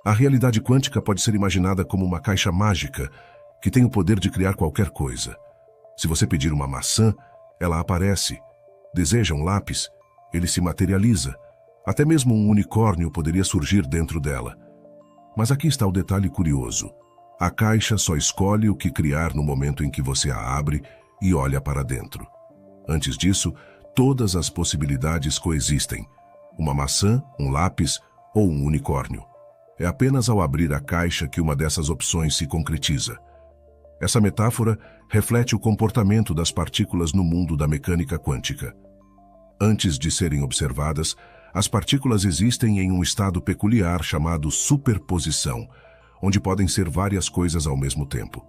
A realidade quântica pode ser imaginada como uma caixa mágica que tem o poder de criar qualquer coisa. Se você pedir uma maçã, ela aparece. Deseja um lápis, ele se materializa. Até mesmo um unicórnio poderia surgir dentro dela. Mas aqui está o detalhe curioso. A caixa só escolhe o que criar no momento em que você a abre e olha para dentro. Antes disso, todas as possibilidades coexistem. Uma maçã, um lápis ou um unicórnio. É apenas ao abrir a caixa que uma dessas opções se concretiza. Essa metáfora reflete o comportamento das partículas no mundo da mecânica quântica. Antes de serem observadas, as partículas existem em um estado peculiar chamado superposição, onde podem ser várias coisas ao mesmo tempo.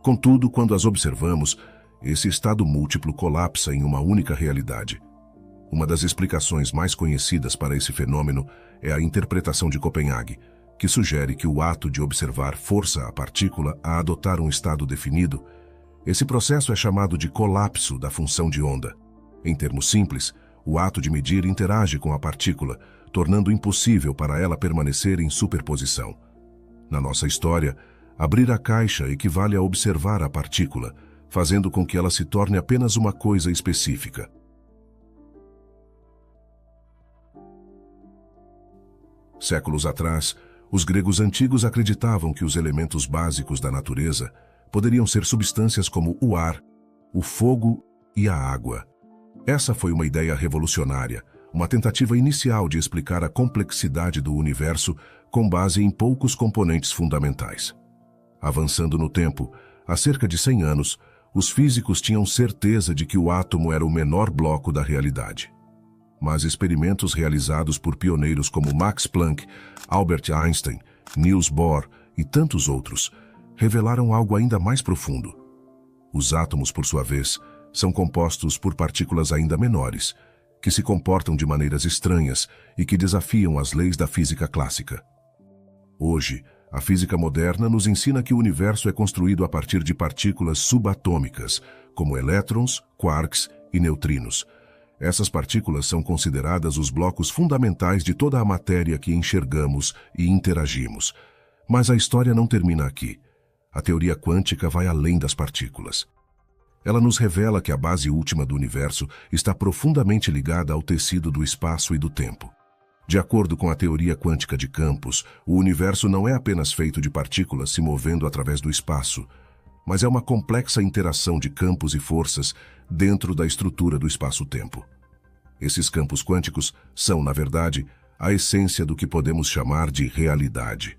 Contudo, quando as observamos, esse estado múltiplo colapsa em uma única realidade. Uma das explicações mais conhecidas para esse fenômeno é a interpretação de Copenhague, que sugere que o ato de observar força a partícula a adotar um estado definido. Esse processo é chamado de colapso da função de onda. Em termos simples, o ato de medir interage com a partícula, tornando impossível para ela permanecer em superposição. Na nossa história, abrir a caixa equivale a observar a partícula, fazendo com que ela se torne apenas uma coisa específica. Séculos atrás, os gregos antigos acreditavam que os elementos básicos da natureza poderiam ser substâncias como o ar, o fogo e a água. Essa foi uma ideia revolucionária, uma tentativa inicial de explicar a complexidade do universo com base em poucos componentes fundamentais. Avançando no tempo, há cerca de 100 anos, os físicos tinham certeza de que o átomo era o menor bloco da realidade. Mas experimentos realizados por pioneiros como Max Planck, Albert Einstein, Niels Bohr e tantos outros revelaram algo ainda mais profundo. Os átomos, por sua vez, são compostos por partículas ainda menores, que se comportam de maneiras estranhas e que desafiam as leis da física clássica. Hoje, a física moderna nos ensina que o universo é construído a partir de partículas subatômicas, como elétrons, quarks e neutrinos. Essas partículas são consideradas os blocos fundamentais de toda a matéria que enxergamos e interagimos. Mas a história não termina aqui. A teoria quântica vai além das partículas. Ela nos revela que a base última do universo está profundamente ligada ao tecido do espaço e do tempo. De acordo com a teoria quântica de campos, o universo não é apenas feito de partículas se movendo através do espaço, mas é uma complexa interação de campos e forças dentro da estrutura do espaço-tempo. Esses campos quânticos são, na verdade, a essência do que podemos chamar de realidade.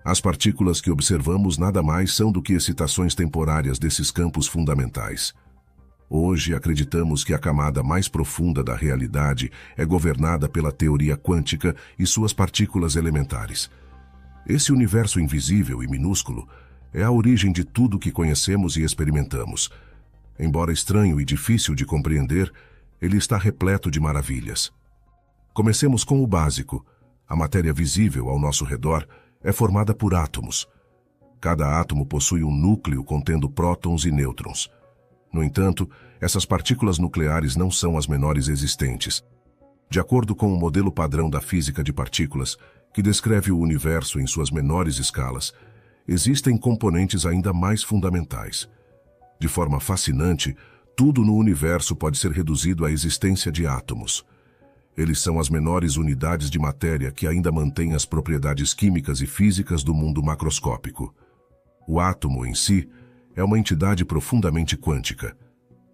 As partículas que observamos nada mais são do que excitações temporárias desses campos fundamentais. Hoje acreditamos que a camada mais profunda da realidade é governada pela teoria quântica e suas partículas elementares. Esse universo invisível e minúsculo é a origem de tudo que conhecemos e experimentamos. Embora estranho e difícil de compreender, ele está repleto de maravilhas. Comecemos com o básico. A matéria visível ao nosso redor é formada por átomos. Cada átomo possui um núcleo contendo prótons e nêutrons. No entanto, essas partículas nucleares não são as menores existentes. De acordo com o modelo padrão da física de partículas, que descreve o universo em suas menores escalas, existem componentes ainda mais fundamentais. De forma fascinante, tudo no universo pode ser reduzido à existência de átomos. Eles são as menores unidades de matéria que ainda mantêm as propriedades químicas e físicas do mundo macroscópico. O átomo, em si, é uma entidade profundamente quântica.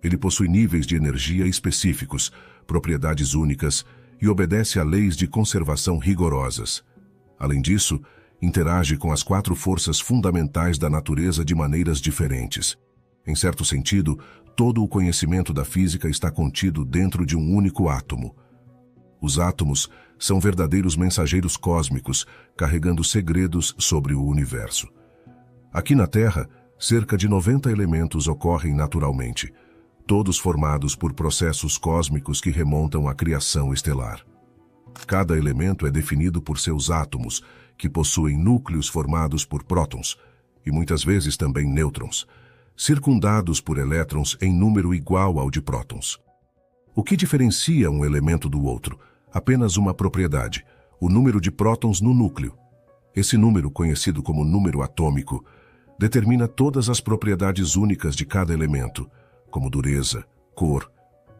Ele possui níveis de energia específicos, propriedades únicas e obedece a leis de conservação rigorosas. Além disso, interage com as 4 forças fundamentais da natureza de maneiras diferentes. Em certo sentido, todo o conhecimento da física está contido dentro de um único átomo. Os átomos são verdadeiros mensageiros cósmicos, carregando segredos sobre o universo. Aqui na Terra, cerca de 90 elementos ocorrem naturalmente, todos formados por processos cósmicos que remontam à criação estelar. Cada elemento é definido por seus átomos, que possuem núcleos formados por prótons, e muitas vezes também nêutrons, circundados por elétrons em número igual ao de prótons. O que diferencia um elemento do outro? Apenas uma propriedade, o número de prótons no núcleo. Esse número, conhecido como número atômico, determina todas as propriedades únicas de cada elemento, como dureza, cor,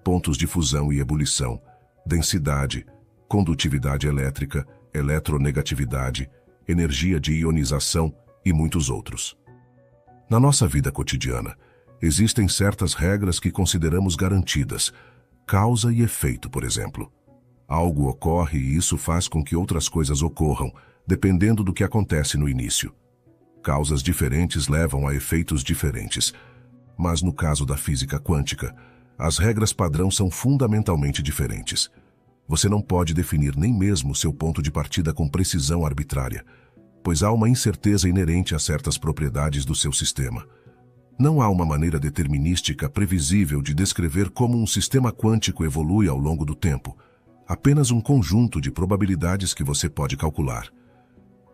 pontos de fusão e ebulição, densidade, condutividade elétrica, eletronegatividade, energia de ionização e muitos outros. Na nossa vida cotidiana, existem certas regras que consideramos garantidas, causa e efeito, por exemplo. Algo ocorre e isso faz com que outras coisas ocorram, dependendo do que acontece no início. Causas diferentes levam a efeitos diferentes. Mas no caso da física quântica, as regras padrão são fundamentalmente diferentes. Você não pode definir nem mesmo seu ponto de partida com precisão arbitrária, pois há uma incerteza inerente a certas propriedades do seu sistema. Não há uma maneira determinística previsível de descrever como um sistema quântico evolui ao longo do tempo, apenas um conjunto de probabilidades que você pode calcular.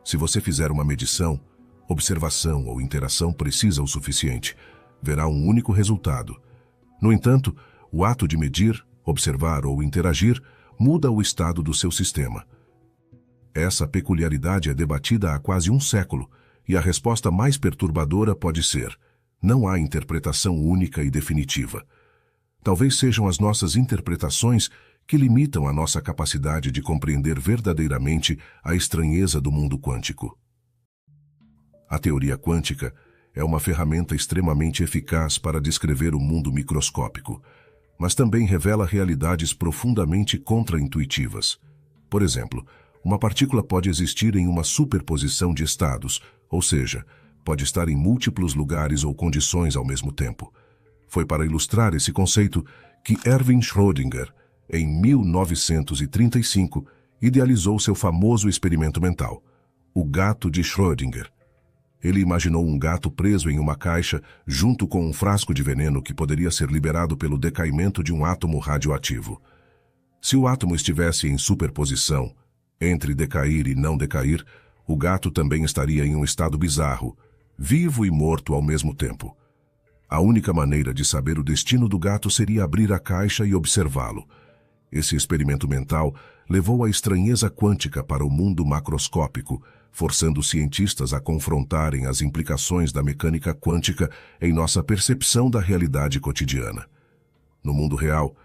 Se você fizer uma medição, observação ou interação precisa o suficiente, verá um único resultado. No entanto, o ato de medir, observar ou interagir muda o estado do seu sistema. Essa peculiaridade é debatida há quase um século, e a resposta mais perturbadora pode ser: não há interpretação única e definitiva. Talvez sejam as nossas interpretações que limitam a nossa capacidade de compreender verdadeiramente a estranheza do mundo quântico. A teoria quântica é uma ferramenta extremamente eficaz para descrever o mundo microscópico, mas também revela realidades profundamente contraintuitivas. Por exemplo, uma partícula pode existir em uma superposição de estados, ou seja, pode estar em múltiplos lugares ou condições ao mesmo tempo. Foi para ilustrar esse conceito que Erwin Schrödinger, em 1935, idealizou seu famoso experimento mental, o gato de Schrödinger. Ele imaginou um gato preso em uma caixa junto com um frasco de veneno que poderia ser liberado pelo decaimento de um átomo radioativo. Se o átomo estivesse em superposição, entre decair e não decair, o gato também estaria em um estado bizarro, vivo e morto ao mesmo tempo. A única maneira de saber o destino do gato seria abrir a caixa e observá-lo. Esse experimento mental levou a estranheza quântica para o mundo macroscópico, forçando os cientistas a confrontarem as implicações da mecânica quântica em nossa percepção da realidade cotidiana. No mundo real,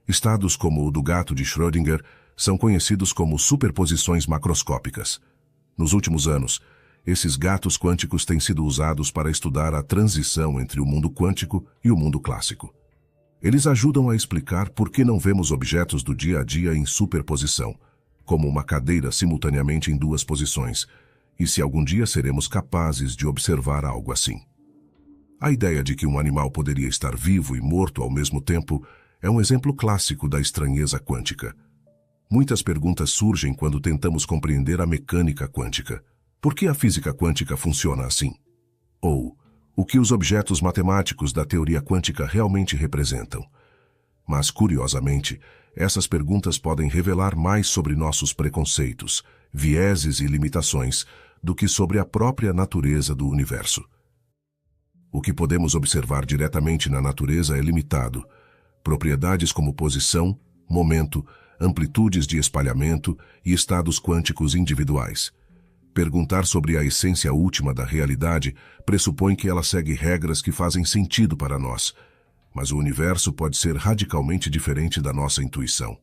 estados como o do gato de Schrödinger são conhecidos como superposições macroscópicas. Nos últimos anos, esses gatos quânticos têm sido usados para estudar a transição entre o mundo quântico e o mundo clássico. Eles ajudam a explicar por que não vemos objetos do dia a dia em superposição, como uma cadeira simultaneamente em duas posições, e se algum dia seremos capazes de observar algo assim. A ideia de que um animal poderia estar vivo e morto ao mesmo tempo é um exemplo clássico da estranheza quântica. Muitas perguntas surgem quando tentamos compreender a mecânica quântica. Por que a física quântica funciona assim? Ou, o que os objetos matemáticos da teoria quântica realmente representam? Mas, curiosamente, essas perguntas podem revelar mais sobre nossos preconceitos, vieses e limitações do que sobre a própria natureza do universo. O que podemos observar diretamente na natureza é limitado. Propriedades como posição, momento, amplitudes de espalhamento e estados quânticos individuais. Perguntar sobre a essência última da realidade pressupõe que ela segue regras que fazem sentido para nós, mas o universo pode ser radicalmente diferente da nossa intuição.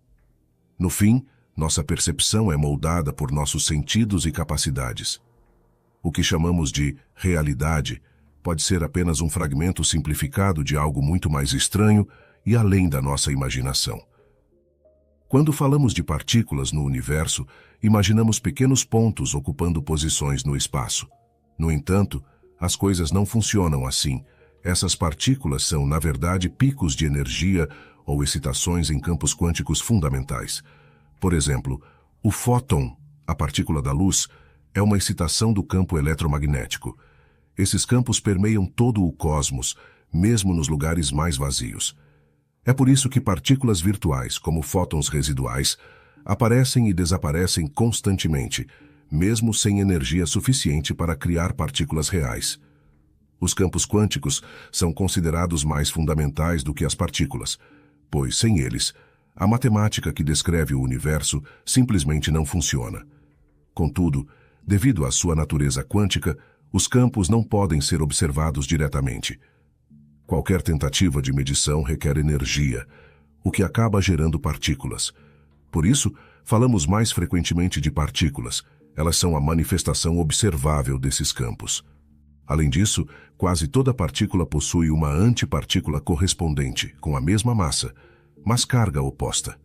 No fim, nossa percepção é moldada por nossos sentidos e capacidades. O que chamamos de realidade pode ser apenas um fragmento simplificado de algo muito mais estranho e além da nossa imaginação. Quando falamos de partículas no universo, imaginamos pequenos pontos ocupando posições no espaço. No entanto, as coisas não funcionam assim. Essas partículas são, na verdade, picos de energia ou excitações em campos quânticos fundamentais. Por exemplo, o fóton, a partícula da luz, é uma excitação do campo eletromagnético. Esses campos permeiam todo o cosmos, mesmo nos lugares mais vazios. É por isso que partículas virtuais, como fótons residuais, aparecem e desaparecem constantemente, mesmo sem energia suficiente para criar partículas reais. Os campos quânticos são considerados mais fundamentais do que as partículas, pois, sem eles, a matemática que descreve o universo simplesmente não funciona. Contudo, Devido à sua natureza quântica, os campos não podem ser observados diretamente. Qualquer tentativa de medição requer energia, o que acaba gerando partículas. Por isso, falamos mais frequentemente de partículas. Elas são a manifestação observável desses campos. Além disso, quase toda partícula possui uma antipartícula correspondente, com a mesma massa, mas carga oposta.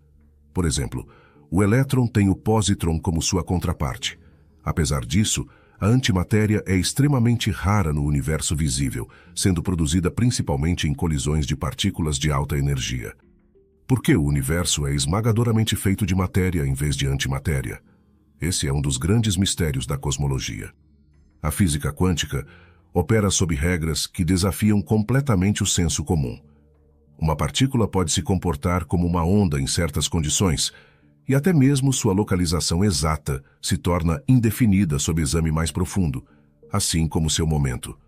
Por exemplo, o elétron tem o pósitron como sua contraparte. Apesar disso, a antimatéria é extremamente rara no universo visível, sendo produzida principalmente em colisões de partículas de alta energia. Por que o universo é esmagadoramente feito de matéria em vez de antimatéria? Esse é um dos grandes mistérios da cosmologia. A física quântica opera sob regras que desafiam completamente o senso comum. Uma partícula pode se comportar como uma onda em certas condições, e até mesmo sua localização exata se torna indefinida sob exame mais profundo, assim como seu momento.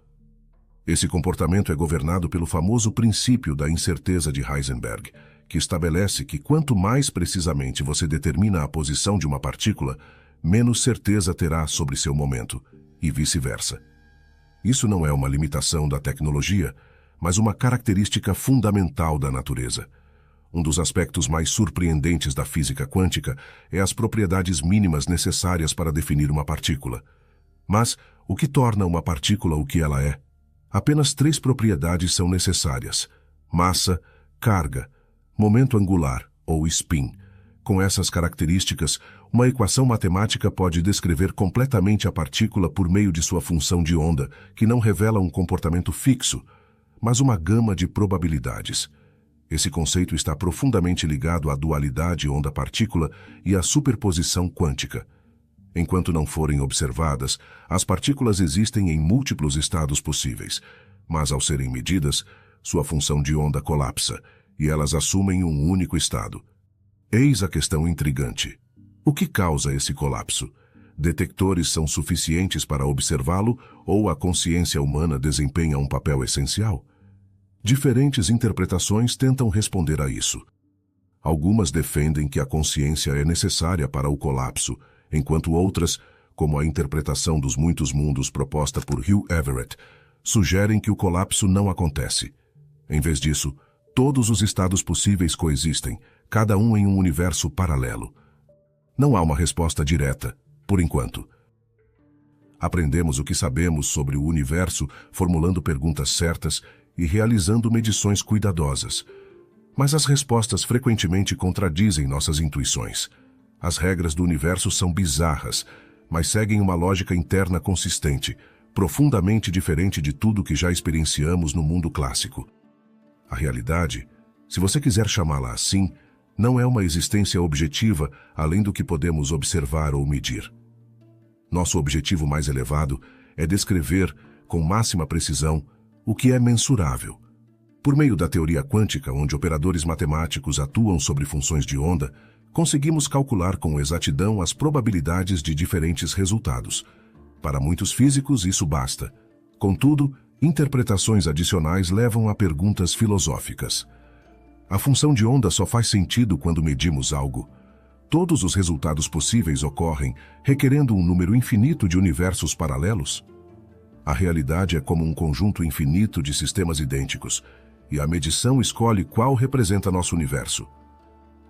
Esse comportamento é governado pelo famoso princípio da incerteza de Heisenberg, que estabelece que quanto mais precisamente você determina a posição de uma partícula, menos certeza terá sobre seu momento, e vice-versa. Isso não é uma limitação da tecnologia, mas uma característica fundamental da natureza. Um dos aspectos mais surpreendentes da física quântica é as propriedades mínimas necessárias para definir uma partícula. Mas o que torna uma partícula o que ela é? Apenas 3 propriedades são necessárias: massa, carga, momento angular ou spin. Com essas características, uma equação matemática pode descrever completamente a partícula por meio de sua função de onda, que não revela um comportamento fixo, mas uma gama de probabilidades. Esse conceito está profundamente ligado à dualidade onda-partícula e à superposição quântica. Enquanto não forem observadas, as partículas existem em múltiplos estados possíveis, mas ao serem medidas, sua função de onda colapsa e elas assumem um único estado. Eis a questão intrigante. O que causa esse colapso? Detectores são suficientes para observá-lo ou a consciência humana desempenha um papel essencial? Diferentes interpretações tentam responder a isso. Algumas defendem que a consciência é necessária para o colapso, enquanto outras, como a interpretação dos muitos mundos proposta por Hugh Everett, sugerem que o colapso não acontece. Em vez disso, todos os estados possíveis coexistem, cada um em um universo paralelo. Não há uma resposta direta, por enquanto. Aprendemos o que sabemos sobre o universo formulando perguntas certas e realizando medições cuidadosas. Mas as respostas frequentemente contradizem nossas intuições. As regras do universo são bizarras, mas seguem uma lógica interna consistente, profundamente diferente de tudo que já experienciamos no mundo clássico. A realidade, se você quiser chamá-la assim, não é uma existência objetiva além do que podemos observar ou medir. Nosso objetivo mais elevado é descrever, com máxima precisão, o que é mensurável. Por meio da teoria quântica, onde operadores matemáticos atuam sobre funções de onda, conseguimos calcular com exatidão as probabilidades de diferentes resultados. Para muitos físicos, isso basta. Contudo, interpretações adicionais levam a perguntas filosóficas. A função de onda só faz sentido quando medimos algo. Todos os resultados possíveis ocorrem requerendo um número infinito de universos paralelos. A realidade é como um conjunto infinito de sistemas idênticos, e a medição escolhe qual representa nosso universo.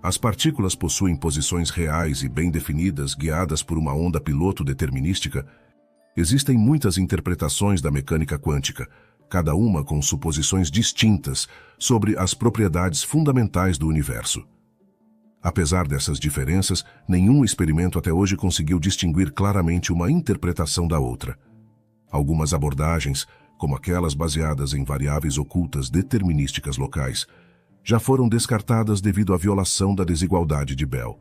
As partículas possuem posições reais e bem definidas, guiadas por uma onda piloto determinística. Existem muitas interpretações da mecânica quântica, cada uma com suposições distintas sobre as propriedades fundamentais do universo. Apesar dessas diferenças, nenhum experimento até hoje conseguiu distinguir claramente uma interpretação da outra. Algumas abordagens, como aquelas baseadas em variáveis ocultas determinísticas locais, já foram descartadas devido à violação da desigualdade de Bell.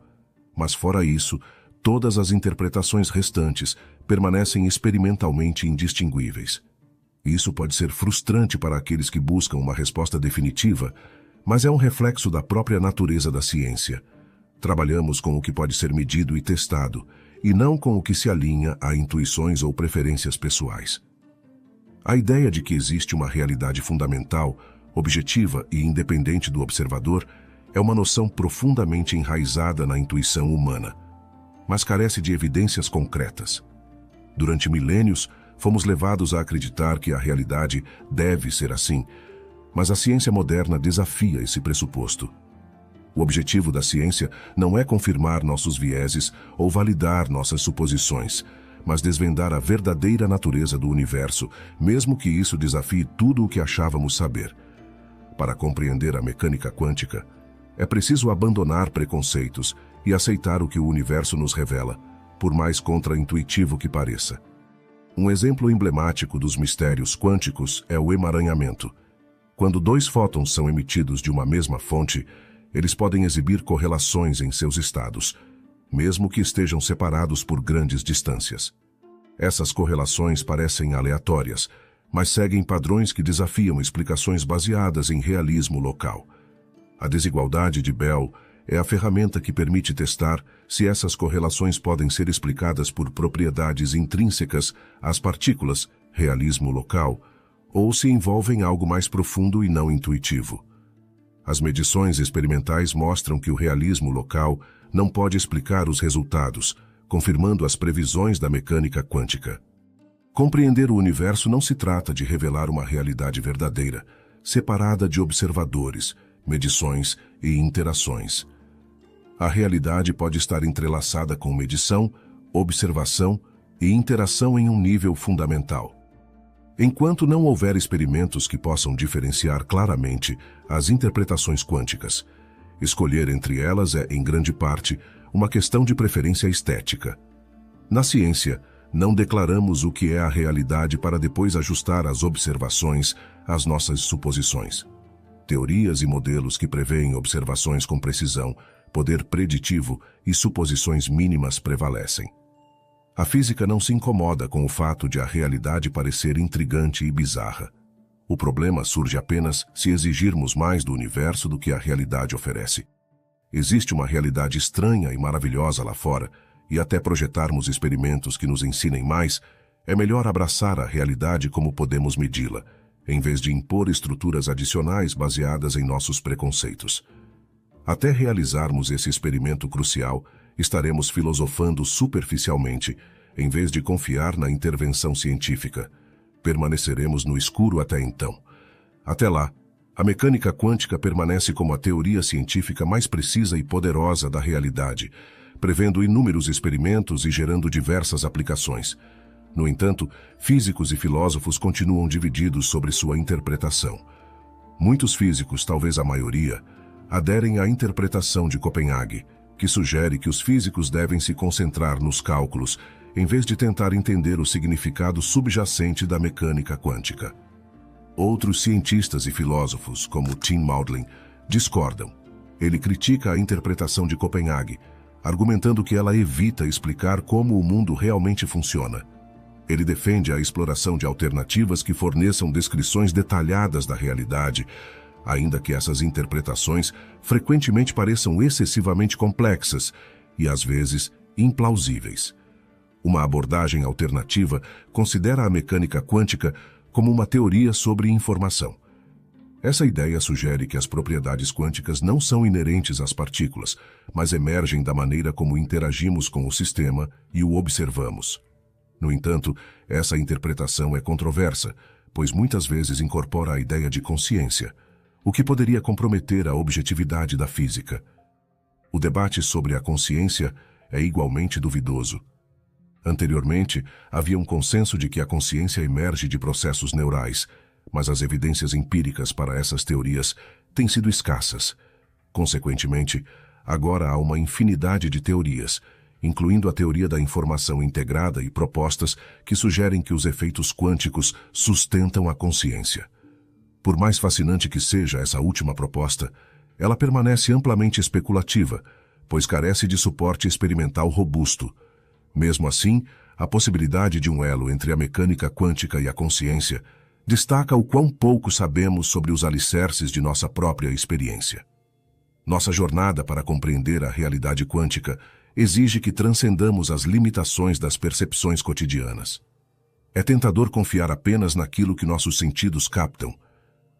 Mas fora isso, todas as interpretações restantes permanecem experimentalmente indistinguíveis. Isso pode ser frustrante para aqueles que buscam uma resposta definitiva, mas é um reflexo da própria natureza da ciência. Trabalhamos com o que pode ser medido e testado, e não com o que se alinha a intuições ou preferências pessoais. A ideia de que existe uma realidade fundamental, objetiva e independente do observador é uma noção profundamente enraizada na intuição humana, mas carece de evidências concretas. Durante milênios, fomos levados a acreditar que a realidade deve ser assim, mas a ciência moderna desafia esse pressuposto. O objetivo da ciência não é confirmar nossos vieses ou validar nossas suposições, mas desvendar a verdadeira natureza do universo, mesmo que isso desafie tudo o que achávamos saber. Para compreender a mecânica quântica, é preciso abandonar preconceitos e aceitar o que o universo nos revela, por mais contraintuitivo que pareça. Um exemplo emblemático dos mistérios quânticos é o emaranhamento. Quando dois fótons são emitidos de uma mesma fonte, eles podem exibir correlações em seus estados, mesmo que estejam separados por grandes distâncias. Essas correlações parecem aleatórias, mas seguem padrões que desafiam explicações baseadas em realismo local. A desigualdade de Bell é a ferramenta que permite testar se essas correlações podem ser explicadas por propriedades intrínsecas às partículas, realismo local, ou se envolvem algo mais profundo e não intuitivo. As medições experimentais mostram que o realismo local não pode explicar os resultados, confirmando as previsões da mecânica quântica. Compreender o universo não se trata de revelar uma realidade verdadeira, separada de observadores, medições e interações. A realidade pode estar entrelaçada com medição, observação e interação em um nível fundamental. Enquanto não houver experimentos que possam diferenciar claramente as interpretações quânticas, escolher entre elas é, em grande parte, uma questão de preferência estética. Na ciência, não declaramos o que é a realidade para depois ajustar as observações às nossas suposições. Teorias e modelos que preveem observações com precisão, poder preditivo e suposições mínimas prevalecem. A física não se incomoda com o fato de a realidade parecer intrigante e bizarra. O problema surge apenas se exigirmos mais do universo do que a realidade oferece. Existe uma realidade estranha e maravilhosa lá fora, e até projetarmos experimentos que nos ensinem mais, é melhor abraçar a realidade como podemos medi-la, em vez de impor estruturas adicionais baseadas em nossos preconceitos. Até realizarmos esse experimento crucial, estaremos filosofando superficialmente, em vez de confiar na intervenção científica. Permaneceremos no escuro até então. Até lá, a mecânica quântica permanece como a teoria científica mais precisa e poderosa da realidade, prevendo inúmeros experimentos e gerando diversas aplicações. No entanto, físicos e filósofos continuam divididos sobre sua interpretação. Muitos físicos, talvez a maioria, aderem à interpretação de Copenhague, que sugere que os físicos devem se concentrar nos cálculos, em vez de tentar entender o significado subjacente da mecânica quântica. Outros cientistas e filósofos, como Tim Maudlin, discordam. Ele critica a interpretação de Copenhague, argumentando que ela evita explicar como o mundo realmente funciona. Ele defende a exploração de alternativas que forneçam descrições detalhadas da realidade, ainda que essas interpretações frequentemente pareçam excessivamente complexas e, às vezes, implausíveis. Uma abordagem alternativa considera a mecânica quântica como uma teoria sobre informação. Essa ideia sugere que as propriedades quânticas não são inerentes às partículas, mas emergem da maneira como interagimos com o sistema e o observamos. No entanto, essa interpretação é controversa, pois muitas vezes incorpora a ideia de consciência, o que poderia comprometer a objetividade da física. O debate sobre a consciência é igualmente duvidoso. Anteriormente, havia um consenso de que a consciência emerge de processos neurais, mas as evidências empíricas para essas teorias têm sido escassas. Consequentemente, agora há uma infinidade de teorias, incluindo a teoria da informação integrada e propostas que sugerem que os efeitos quânticos sustentam a consciência. Por mais fascinante que seja essa última proposta, ela permanece amplamente especulativa, pois carece de suporte experimental robusto. Mesmo assim, a possibilidade de um elo entre a mecânica quântica e a consciência destaca o quão pouco sabemos sobre os alicerces de nossa própria experiência. Nossa jornada para compreender a realidade quântica exige que transcendamos as limitações das percepções cotidianas. É tentador confiar apenas naquilo que nossos sentidos captam,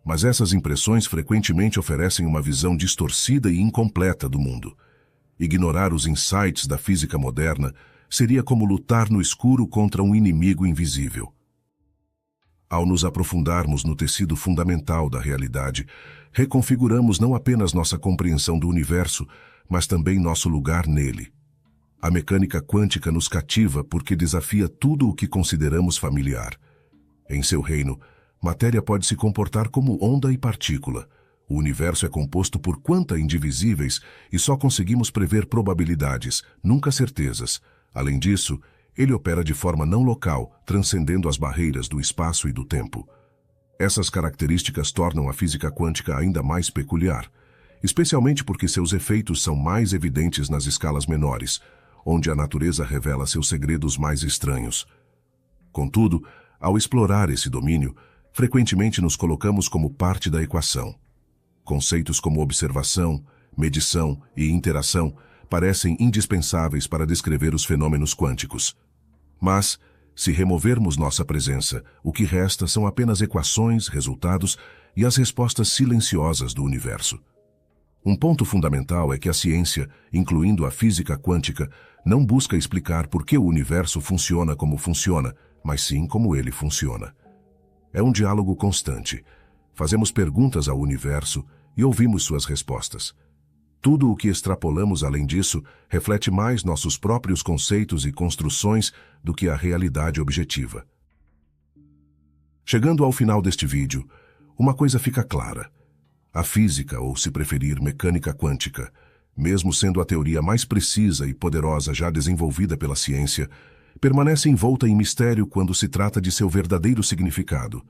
mas essas impressões frequentemente oferecem uma visão distorcida e incompleta do mundo. Ignorar os insights da física moderna seria como lutar no escuro contra um inimigo invisível. Ao nos aprofundarmos no tecido fundamental da realidade, reconfiguramos não apenas nossa compreensão do universo, mas também nosso lugar nele. A mecânica quântica nos cativa porque desafia tudo o que consideramos familiar. Em seu reino, matéria pode se comportar como onda e partícula. O universo é composto por quanta indivisíveis e só conseguimos prever probabilidades, nunca certezas. Além disso, ele opera de forma não local, transcendendo as barreiras do espaço e do tempo. Essas características tornam a física quântica ainda mais peculiar, especialmente porque seus efeitos são mais evidentes nas escalas menores, onde a natureza revela seus segredos mais estranhos. Contudo, ao explorar esse domínio, frequentemente nos colocamos como parte da equação. Conceitos como observação, medição e interação parecem indispensáveis para descrever os fenômenos quânticos. Mas, se removermos nossa presença, o que resta são apenas equações, resultados e as respostas silenciosas do universo. Um ponto fundamental é que a ciência, incluindo a física quântica, não busca explicar por que o universo funciona como funciona, mas sim como ele funciona. É um diálogo constante. Fazemos perguntas ao universo e ouvimos suas respostas. Tudo o que extrapolamos além disso reflete mais nossos próprios conceitos e construções do que a realidade objetiva. Chegando ao final deste vídeo, uma coisa fica clara. A física, ou se preferir, mecânica quântica, mesmo sendo a teoria mais precisa e poderosa já desenvolvida pela ciência, permanece envolta em mistério quando se trata de seu verdadeiro significado.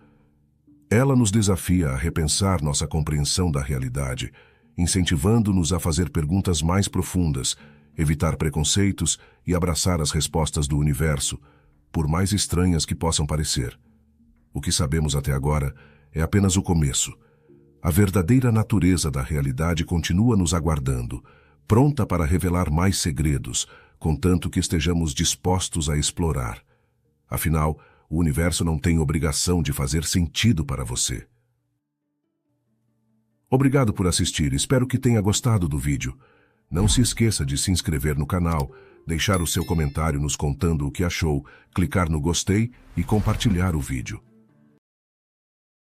Ela nos desafia a repensar nossa compreensão da realidade, incentivando-nos a fazer perguntas mais profundas, evitar preconceitos e abraçar as respostas do universo, por mais estranhas que possam parecer. O que sabemos até agora é apenas o começo. A verdadeira natureza da realidade continua nos aguardando, pronta para revelar mais segredos, contanto que estejamos dispostos a explorar. Afinal, o universo não tem obrigação de fazer sentido para você. Obrigado por assistir, espero que tenha gostado do vídeo. Não se esqueça de se inscrever no canal, deixar o seu comentário nos contando o que achou, clicar no gostei e compartilhar o vídeo.